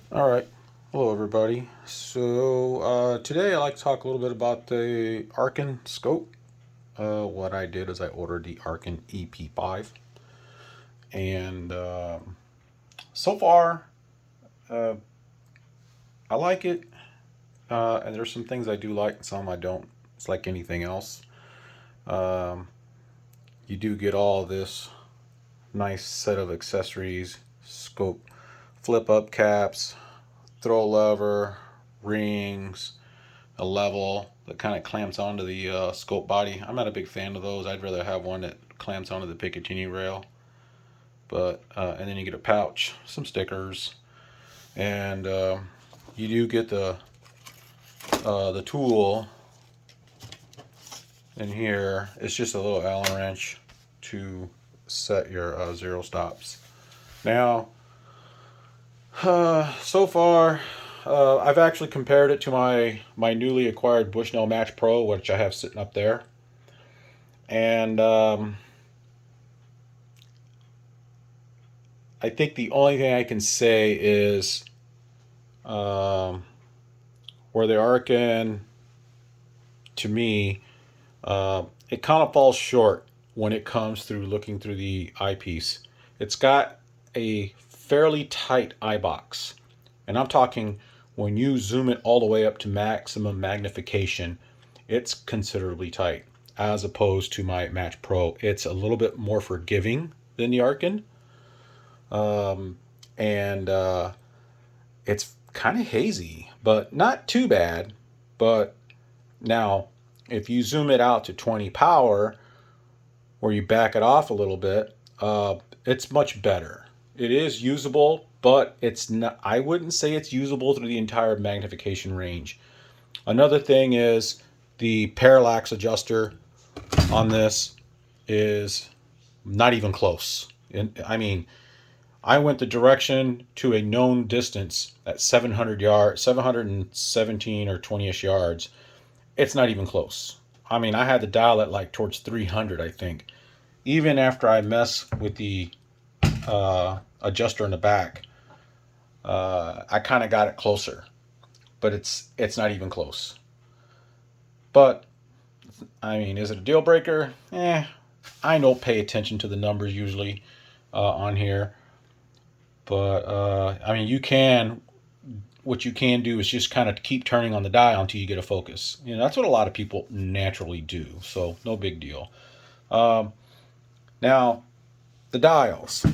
All right. Hello, everybody. So today I'd like to talk a little bit about the Arken scope. What I did is I ordered the Arken Ep5, and so far uh, I like it. And there's some things I do like, and some I don't. It's like anything else. Um, you do get all this nice set of accessories: scope, flip up caps, throw lever, rings, a level that kind of clamps onto the scope body. I'm not a big fan of those. I'd rather have one that clamps onto the Picatinny rail. But and then you get a pouch, some stickers, and you do get the tool in here. It's just a little Allen wrench to set your zero stops. Now, so far, I've actually compared it to my newly acquired Bushnell Match Pro, which I have sitting up there, and I think the only thing I can say is um, where the Arkin, to me, it kind of falls short when it comes through looking through the eyepiece. It's got a fairly tight eye box, and I'm talking when you zoom it all the way up to maximum magnification, it's considerably tight. As opposed to my Match Pro, it's a little bit more forgiving than the Arkin, and it's kind of hazy, but not too bad. But now, if you zoom it out to 20 power, or you back it off a little bit, it's much better. It is usable, but it's not. I wouldn't say it's usable through the entire magnification range. Another thing is the parallax adjuster on this is not even close. And I mean, I went the direction to a known distance at 700 yards, 717 or 20ish yards. It's not even close. I mean, I had to dial it like towards 300, I think. Even after I mess with the adjuster in the back, I kind of got it closer, but it's not even close. But I mean, is it a deal breaker? I don't pay attention to the numbers usually on here, but I mean, what you can do is just kind of keep turning on the dial until you get a focus. You know, that's what a lot of people naturally do. So no big deal. Um, Now the dials,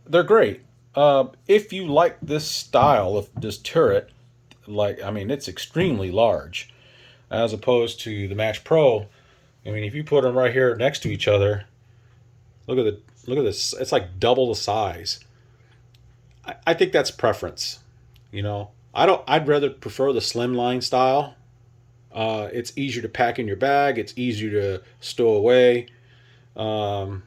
they're great. If you like this style of this turret, like I mean, it's extremely large as opposed to the Match Pro. I mean, if you put them right here next to each other, look at this. It's like double the size. I think that's preference. You know, I don't. I'd rather prefer the slimline style. It's easier to pack in your bag. It's easier to stow away. Um,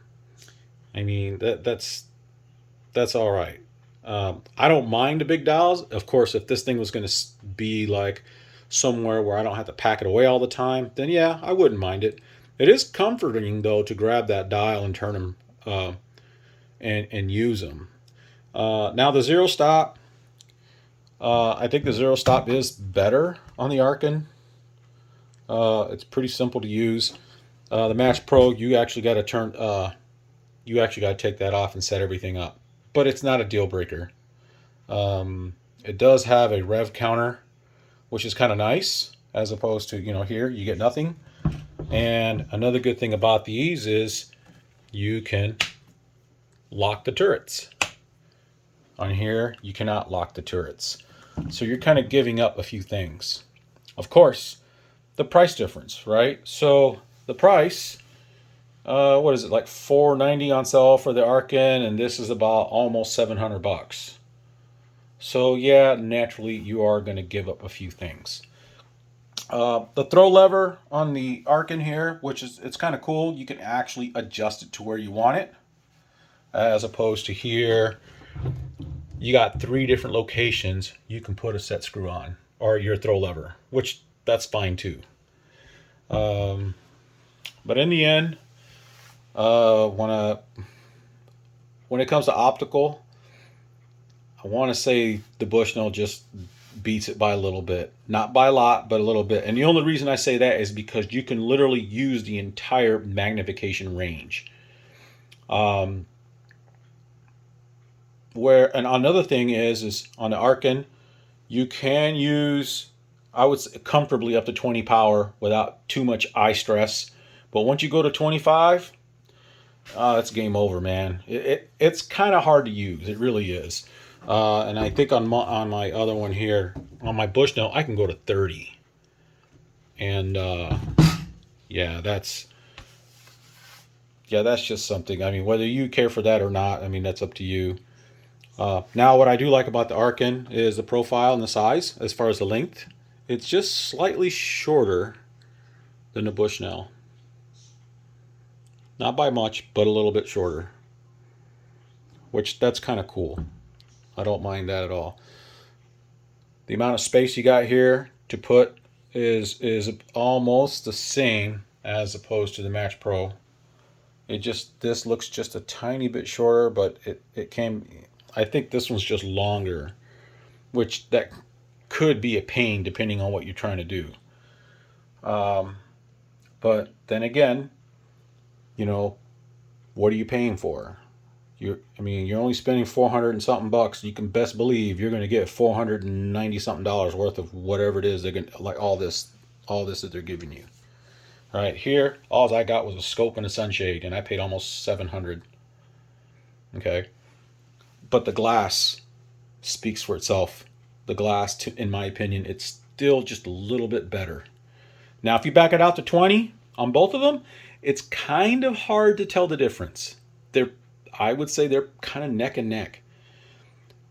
I mean that's all right. I don't mind the big dials. Of course, if this thing was going to be like somewhere where I don't have to pack it away all the time, then yeah, I wouldn't mind it. It is comforting though to grab that dial and turn them and use them. Now the zero stop, I think the zero stop is better on the Arkin. It's pretty simple to use. The Match Pro, you actually got to turn. You actually got to take that off and set everything up. But it's not a deal breaker. It does have a rev counter, which is kind of nice, as opposed to here you get nothing. And another good thing about these is you can lock the turrets. On here, you cannot lock the turrets. So you're kind of giving up a few things. Of course, the price difference, right? So the price, what is it, like $490 on sale for the Arkin, and this is about almost $700. So yeah, naturally you are going to give up a few things. The throw lever on the Arkin here, which is it's kind of cool. You can actually adjust it to where you want it, as opposed to here. You got 3 different locations you can put a set screw on, or your throw lever, which that's fine too. Um, but in the end, when it comes to optical, I want to say the Bushnell just beats it by a little bit. Not by a lot, but a little bit. And the only reason I say that is because you can literally use the entire magnification range. Um, and another thing is on the Arken, you can use, I would say, comfortably up to 20 power without too much eye stress. But once you go to 25, it's game over, man. It's kind of hard to use. It really is. And I think on my other one here, on my Bushnell, I can go to 30. And yeah, that's just something. I mean, whether you care for that or not, I mean, that's up to you. Now, what I do like about the Arken is the profile and the size as far as the length. It's just slightly shorter than the Bushnell. Not by much, but a little bit shorter. Which, that's kind of cool. I don't mind that at all. The amount of space you got here to put is almost the same as opposed to the Match Pro. This looks just a tiny bit shorter, but it came, I think this one's just longer, which that could be a pain depending on what you're trying to do. But then again, you know, what are you paying for? You're only spending 400 and something bucks. You can best believe you're going to get 490 something dollars worth of whatever it is they're going to, like all this that they're giving you. All right, here, all I got was a scope and a sunshade, and I paid almost 700. Okay, but the glass speaks for itself. The glass, in my opinion, it's still just a little bit better. Now, if you back it out to 20 on both of them, it's kind of hard to tell the difference. I would say they're kind of neck and neck.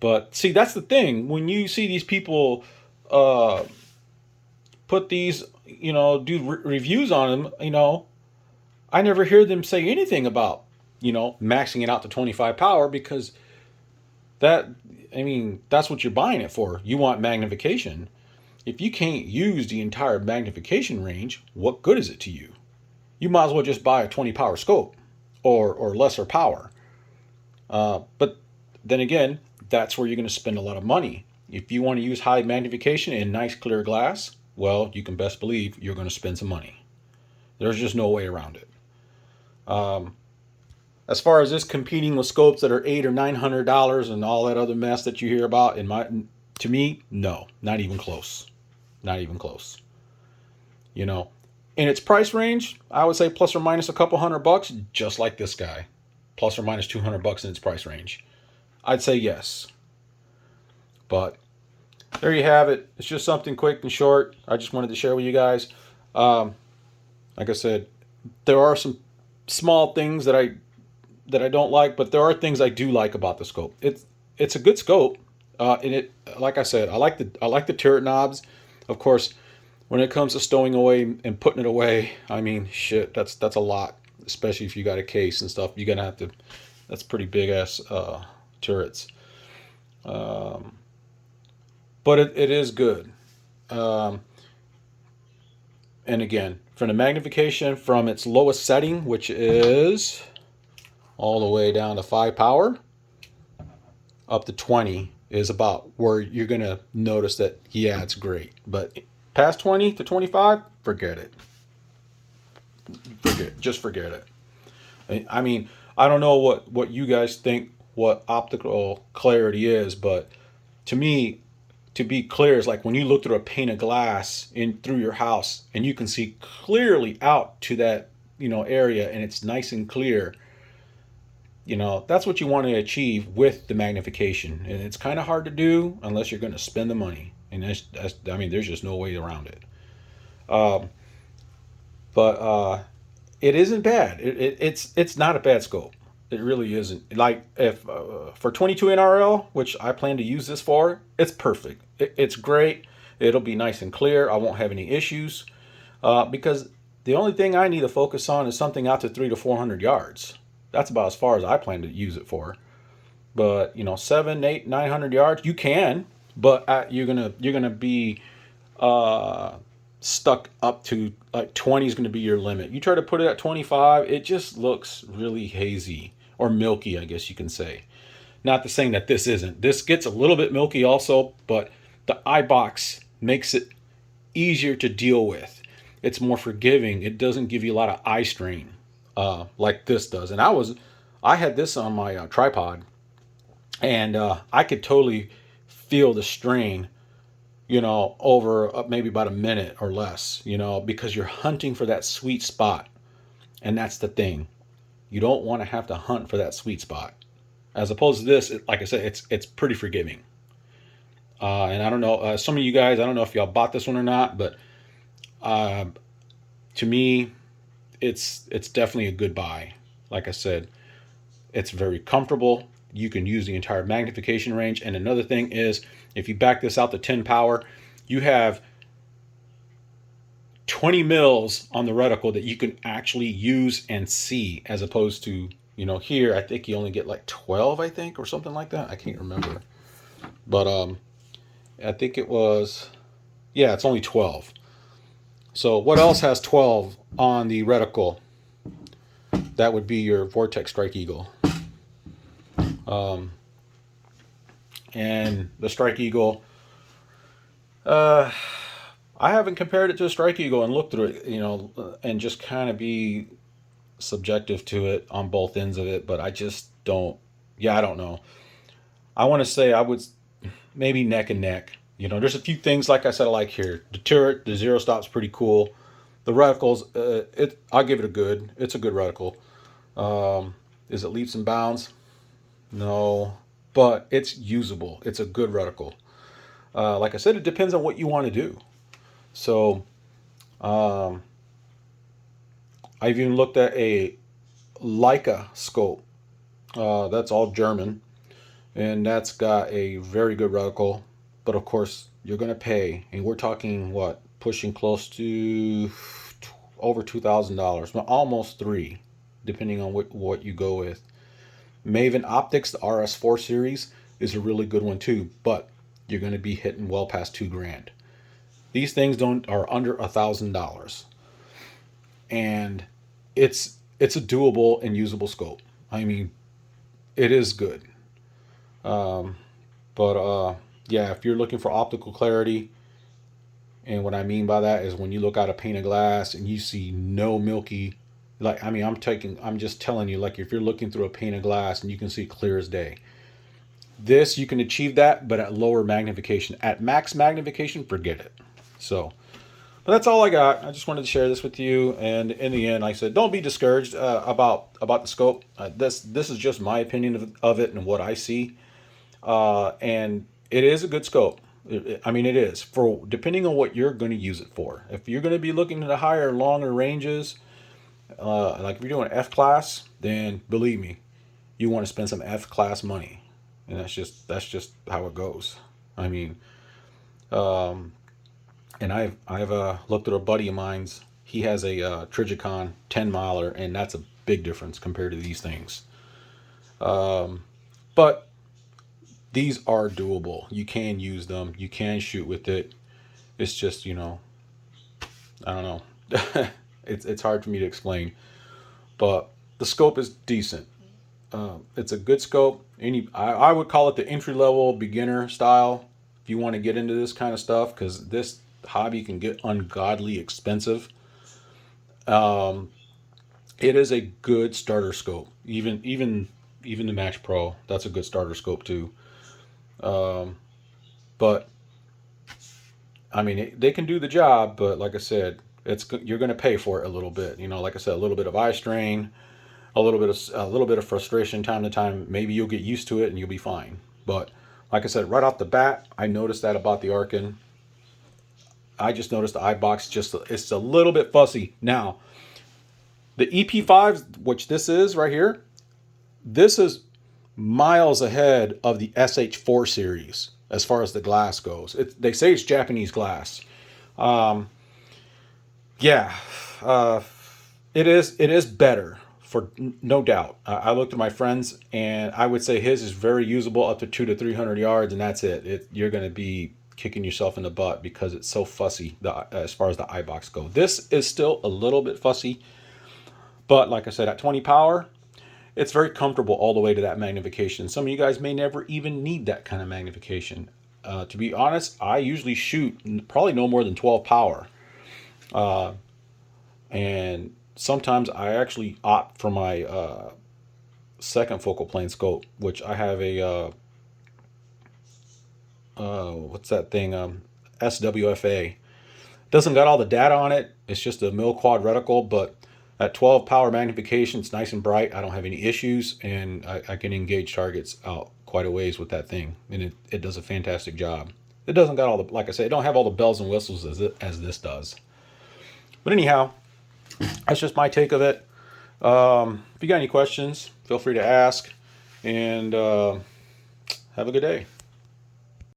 But see, that's the thing. When you see these people put these, do reviews on them, I never hear them say anything about, maxing it out to 25 power, because that's what you're buying it for. You want magnification. If you can't use the entire magnification range, what good is it to you? You might as well just buy a 20 power scope or lesser power. But then again, that's where you're going to spend a lot of money. If you want to use high magnification and nice clear glass, well, you can best believe you're going to spend some money. There's just no way around it. As far as this competing with scopes that are $800 or $900 and all that other mess that you hear about, to me, no, not even close. Not even close. In its price range, I would say plus or minus a couple $100, just like this guy. Plus or minus $200 in its price range. I'd say yes. But there you have it. It's just something quick and short. I just wanted to share with you guys. Like I said, there are some small things that I don't like, but there are things I do like about the scope. It's a good scope. Like I said, I like the turret knobs. Of course, when it comes to stowing away and putting it away, shit, that's a lot. Especially if you got a case and stuff, you're gonna have to. That's pretty big ass turrets. But it is good. And again, from the magnification from its lowest setting, which is all the way down to 5 power, up to 20 is about where you're gonna notice that, yeah, it's great. But past 20 to 25, forget it. Just forget it. I don't know what you guys think what optical clarity is, but to me, to be clear is like when you look through a pane of glass through your house and you can see clearly out to that area, and it's nice and clear. That's what you want to achieve with the magnification, and it's kind of hard to do unless you're going to spend the money, and there's just no way around it. But it isn't bad. It's not a bad scope. It really isn't. Like if for 22 NRL, which I plan to use this for, it's perfect. It's great. It'll be nice and clear. I won't have any issues because the only thing I need to focus on is something out to 300 to 400 yards. That's about as far as I plan to use it for. But 700, 800, 900 yards, you can, but you're gonna be stuck up to like 20 is going to be your limit. You try to put it at 25, it just looks really hazy or milky, I guess you can say. Not to saying that this isn't. This gets a little bit milky also, but the iBox makes it easier to deal with. It's more forgiving. It doesn't give you a lot of eye strain like this does. And I had this on my tripod, and I could totally feel the strain, over maybe about a minute or less, because you're hunting for that sweet spot. And that's the thing. You don't want to have to hunt for that sweet spot. As opposed to this, like I said, it's pretty forgiving. And I don't know, some of you guys, I don't know if y'all bought this one or not, but to me, it's definitely a good buy. Like I said, it's very comfortable. You can use the entire magnification range. And another thing is, if you back this out to 10 power, you have 20 mils on the reticle that you can actually use and see, as opposed to, here, I think you only get like 12, I think, or something like that. I can't remember. But I think it was, yeah, it's only 12. So what else has 12 on the reticle? That would be your Vortex Strike Eagle. And the Strike Eagle, I haven't compared it to a Strike Eagle and looked through it, and just kind of be subjective to it on both ends of it, but I just don't, I don't know. I want to say I would maybe neck and neck. There's a few things, like I said, I like here. The turret, the zero stop's pretty cool. The reticles, I'll give it a good. It's a good reticle. Is it leaps and bounds? No, but it's usable. It's a good reticle. Like I said, it depends on what you want to do. So, I've even looked at a Leica scope. That's all German, and that's got a very good reticle. But of course, you're going to pay, and we're talking what, pushing close to over $2,000, almost three, depending on what you go with. Maven Optics, the RS4 series, is a really good one too, but you're going to be hitting well past $2,000. These things are under $1,000, and it's a doable and usable scope. I mean, it is good. But yeah, if you're looking for optical clarity, and what I mean by that is when you look out a pane of glass and you see no milky, like, I mean, I'm just telling you, like, if you're looking through a pane of glass and you can see clear as day, this, you can achieve that, but at lower magnification. At max magnification, forget it. So, but that's all I got. I just wanted to share this with you. And in the end, like I said, don't be discouraged about the scope. This is just my opinion of it and what I see. And it is a good scope. I mean, it is, for depending on what you're going to use it for. If you're going to be looking at the higher, longer ranges, like if you're doing F class, then believe me, you want to spend some F class money, and that's just how it goes. I mean, and I've looked at a buddy of mine's. He has a Trigicon 10 miler, and that's a big difference compared to these things. But these are doable. You can use them. You can shoot with it. It's just, I don't know. It's hard for me to explain. But the scope is decent. It's a good scope. I would call it the entry level beginner style if you want to get into this kind of stuff, because this hobby can get ungodly expensive. It is a good starter scope. Even the Match Pro, that's a good starter scope too. But I mean, they can do the job, but like I said, you're going to pay for it a little bit. Like I said, a little bit of eye strain, a little bit of frustration time to time. Maybe you'll get used to it and you'll be fine. But like I said, right off the bat, I noticed that about the Arken. I just noticed the iBox it's a little bit fussy. Now, the EP5, which this is right here, this is miles ahead of the SH4 series as far as the glass goes. They say it's Japanese glass. Yeah, it is better, for no doubt. I looked at my friends, and I would say his is very usable up to 200 to 300 yards, and that's it. You're going to be kicking yourself in the butt because it's so fussy as far as the iBox go. This is still a little bit fussy, but like I said, at 20 power, it's very comfortable all the way to that magnification. Some of you guys may never even need that kind of magnification. To be honest, I usually shoot probably no more than 12 power. And sometimes I actually opt for my second focal plane scope, which I have a, what's that thing? SWFA. Doesn't got all the data on it. It's just a mil quad reticle, but at 12 power magnification, it's nice and bright. I don't have any issues, and I can engage targets out quite a ways with that thing, and it does a fantastic job. It doesn't got all the, like I said, it don't have all the bells and whistles as this does. But anyhow, that's just my take of it. If you got any questions, feel free to ask, and have a good day.